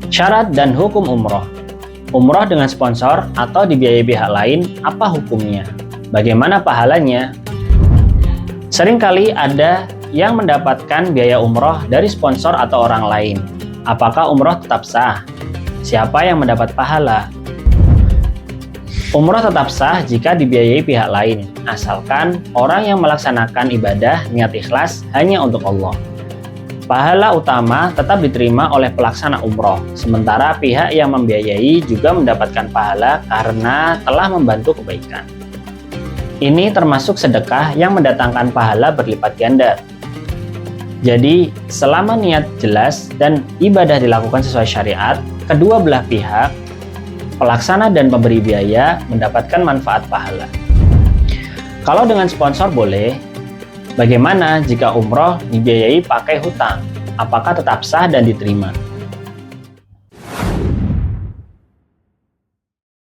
Syarat dan hukum umroh. Umroh dengan sponsor atau dibiayai pihak lain, apa hukumnya? Bagaimana pahalanya? Seringkali ada yang mendapatkan biaya umroh dari sponsor atau orang lain. Apakah umroh tetap sah? Siapa yang mendapat pahala? Umroh tetap sah jika dibiayai pihak lain, asalkan orang yang melaksanakan ibadah niat ikhlas hanya untuk Allah. Pahala utama tetap diterima oleh pelaksana umroh, sementara pihak yang membiayai juga mendapatkan pahala karena telah membantu kebaikan. Ini termasuk sedekah yang mendatangkan pahala berlipat ganda. Jadi, selama niat jelas dan ibadah dilakukan sesuai syariat, kedua belah pihak, pelaksana dan pemberi biaya, mendapatkan manfaat pahala. Kalau dengan sponsor boleh. Bagaimana jika umroh dibiayai pakai hutang? Apakah tetap sah dan diterima?